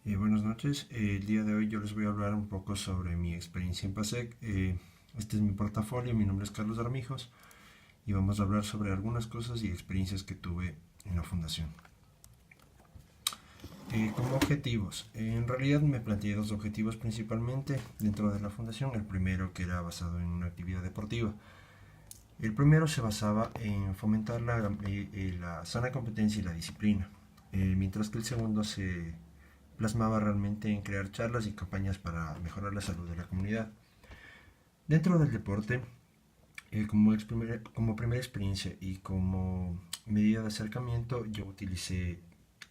Buenas noches. El día de hoy yo les voy a hablar un poco sobre mi experiencia en PASEC. Este es mi portafolio, mi nombre es Carlos Armijos y vamos a hablar sobre algunas cosas y experiencias que tuve en la fundación. Como objetivos, en realidad me planteé dos objetivos principalmente dentro de la fundación. El primero que era basado en una actividad deportiva. El primero se basaba en fomentar la sana competencia y la disciplina, mientras que el segundo se plasmaba realmente en crear charlas y campañas para mejorar la salud de la comunidad. Dentro del deporte, como primera experiencia y como medida de acercamiento, yo utilicé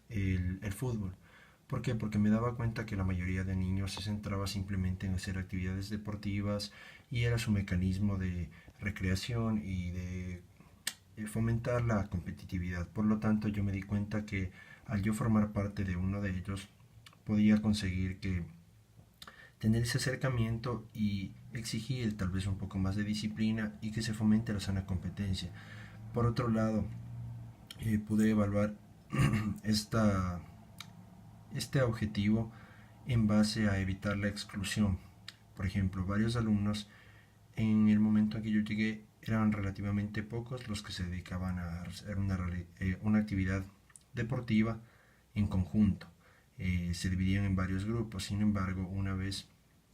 el fútbol. ¿Por qué? Porque me daba cuenta que la mayoría de niños se centraba simplemente en hacer actividades deportivas y era su mecanismo de recreación y de fomentar la competitividad. Por lo tanto, yo me di cuenta que al yo formar parte de uno de ellos, podía conseguir que tener ese acercamiento y exigir tal vez un poco más de disciplina y que se fomente la sana competencia. Por otro lado, pude evaluar esta, este objetivo en base a evitar la exclusión. Por ejemplo, varios alumnos en el momento en que yo llegué eran relativamente pocos los que se dedicaban a hacer una actividad deportiva en conjunto. Se dividían en varios grupos. Sin embargo, una vez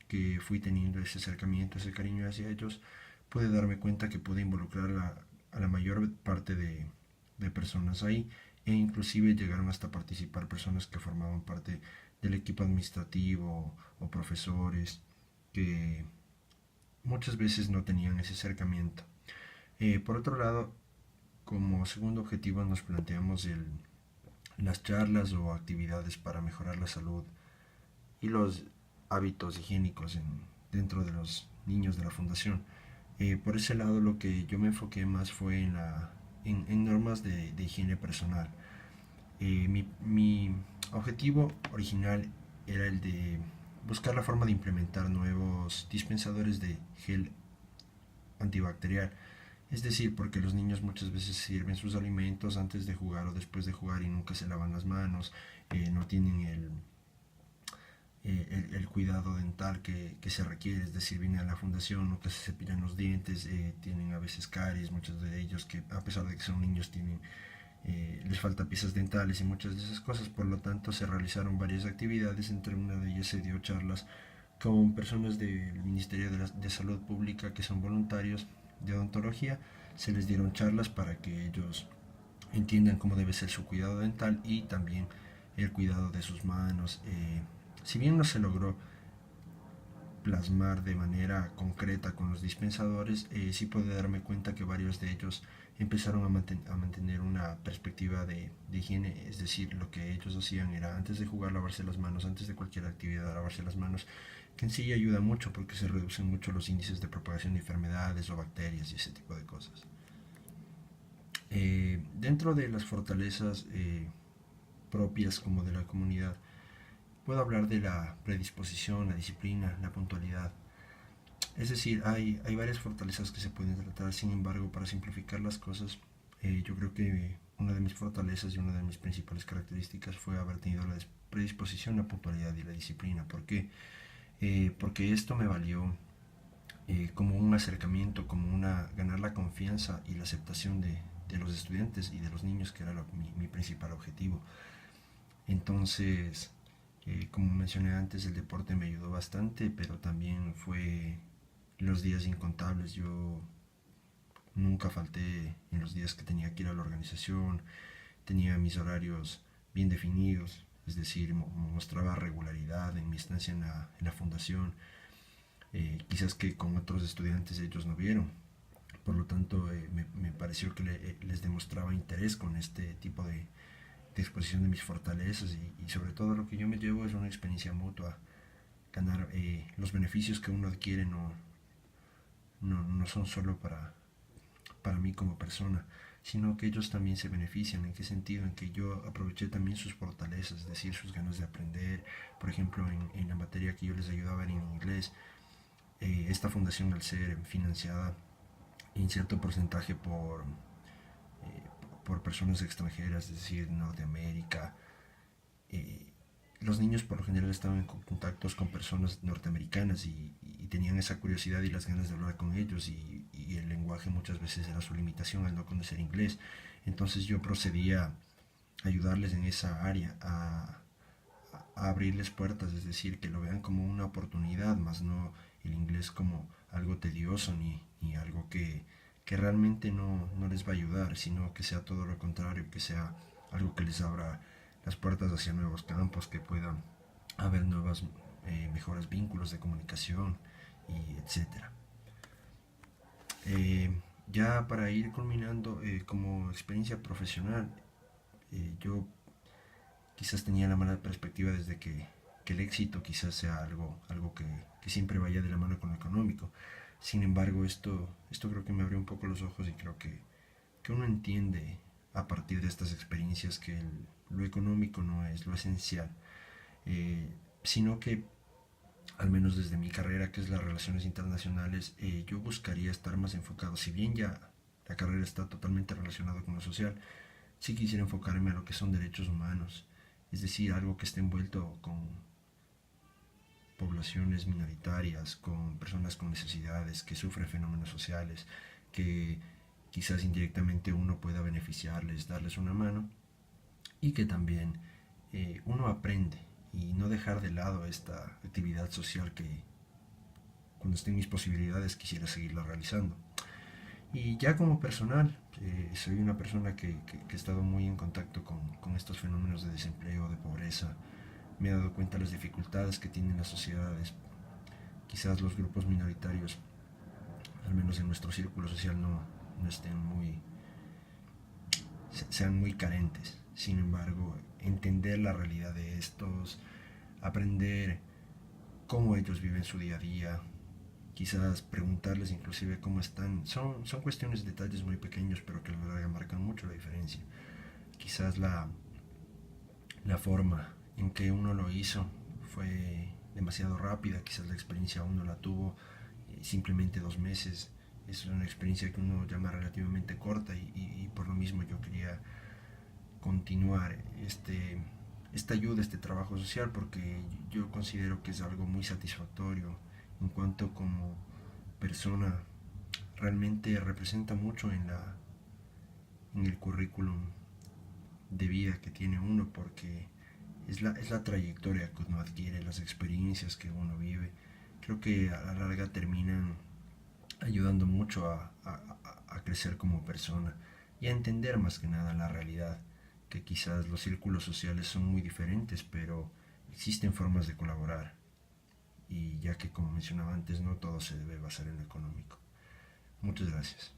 que fui teniendo ese acercamiento, ese cariño hacia ellos, pude darme cuenta que pude involucrar a la mayor parte de personas ahí, e inclusive llegaron hasta participar personas que formaban parte del equipo administrativo o profesores que muchas veces no tenían ese acercamiento. Por otro lado, como segundo objetivo nos planteamos las charlas o actividades para mejorar la salud y los hábitos higiénicos dentro de los niños de la fundación. Por ese lado lo que yo me enfoqué más fue en normas de higiene personal. Mi objetivo original era el de buscar la forma de implementar nuevos dispensadores de gel antibacterial. Es decir, porque los niños muchas veces sirven sus alimentos antes de jugar o después de jugar y nunca se lavan las manos, no tienen el cuidado dental que se requiere, es decir, vienen a la fundación, nunca se cepillan los dientes, tienen a veces caries, muchos de ellos que a pesar de que son niños tienen les falta piezas dentales y muchas de esas cosas. Por lo tanto, se realizaron varias actividades, entre una de ellas se dio charlas con personas del Ministerio de Salud Pública que son voluntarios de odontología. Se les dieron charlas para que ellos entiendan cómo debe ser su cuidado dental y también el cuidado de sus manos. Si bien no se logró plasmar de manera concreta con los dispensadores, sí pude darme cuenta que varios de ellos empezaron a mantener una perspectiva de higiene, es decir, lo que ellos hacían era antes de jugar lavarse las manos, antes de cualquier actividad lavarse las manos, que en sí ayuda mucho porque se reducen mucho los índices de propagación de enfermedades o bacterias y ese tipo de cosas. Dentro de las fortalezas propias como de la comunidad, puedo hablar de la predisposición, la disciplina, la puntualidad. Es decir, hay varias fortalezas que se pueden tratar. Sin embargo, para simplificar las cosas, yo creo que una de mis fortalezas y una de mis principales características fue haber tenido la predisposición, la puntualidad y la disciplina. ¿Por qué? Porque esto me valió como un acercamiento, como ganar la confianza y la aceptación de los estudiantes y de los niños, que era mi principal objetivo. Entonces, como mencioné antes, el deporte me ayudó bastante, pero también fue los días incontables. Yo nunca falté en los días que tenía que ir a la organización, tenía mis horarios bien definidos, es decir, mostraba regularidad en mi estancia en la fundación, quizás que con otros estudiantes ellos no vieron. Por lo tanto, me pareció que les demostraba interés con este tipo de exposición de mis fortalezas y sobre todo lo que yo me llevo es una experiencia mutua. Ganar los beneficios que uno adquiere no son solo para mí como persona, sino que ellos también se benefician. ¿En qué sentido? En que yo aproveché también sus fortalezas, es decir, sus ganas de aprender. Por ejemplo, en la materia que yo les ayudaba en inglés, esta fundación, al ser financiada en cierto porcentaje por personas extranjeras, es decir, Norteamérica, eh, los niños por lo general estaban en contactos con personas norteamericanas y tenían esa curiosidad y las ganas de hablar con ellos y el lenguaje muchas veces era su limitación al no conocer inglés. Entonces yo procedía a ayudarles en esa área, a abrirles puertas, es decir, que lo vean como una oportunidad, más no el inglés como algo tedioso ni algo que realmente no les va a ayudar, sino que sea todo lo contrario, que sea algo que les abra las puertas hacia nuevos campos, que puedan haber nuevos, mejores vínculos de comunicación, y etcétera. Ya para ir culminando, como experiencia profesional, yo quizás tenía la mala perspectiva desde que el éxito quizás sea algo que siempre vaya de la mano con lo económico. Sin embargo, esto creo que me abrió un poco los ojos y creo que uno entiende a partir de estas experiencias que lo económico no es lo esencial, sino que al menos desde mi carrera, que es las relaciones internacionales, yo buscaría estar más enfocado. Si bien ya la carrera está totalmente relacionada con lo social, sí quisiera enfocarme a lo que son derechos humanos, es decir, algo que esté envuelto con poblaciones minoritarias, con personas con necesidades, que sufren fenómenos sociales, que quizás indirectamente uno pueda beneficiarles, darles una mano, y que también uno aprende y no dejar de lado esta actividad social que cuando estén mis posibilidades quisiera seguirla realizando. Y ya como personal, soy una persona que ha estado muy en contacto con estos fenómenos de desempleo, de pobreza. Me he dado cuenta de las dificultades que tienen las sociedades. Quizás los grupos minoritarios, al menos en nuestro círculo social, no estén sean muy carentes. Sin embargo, entender la realidad de estos, aprender cómo ellos viven su día a día, quizás preguntarles inclusive cómo están, son cuestiones, detalles muy pequeños, pero que a la larga marcan mucho la diferencia. Quizás la forma en que uno lo hizo fue demasiado rápida, quizás la experiencia uno la tuvo simplemente 2 meses. Es una experiencia que uno llama relativamente corta y por lo mismo yo quería continuar esta ayuda, este trabajo social, porque yo considero que es algo muy satisfactorio en cuanto como persona realmente representa mucho en el currículum de vida que tiene uno, porque es la trayectoria que uno adquiere, las experiencias que uno vive. Creo que a la larga terminan ayudando mucho a crecer como persona y a entender más que nada la realidad, que quizás los círculos sociales son muy diferentes, pero existen formas de colaborar y ya que como mencionaba antes no todo se debe basar en lo económico. Muchas gracias.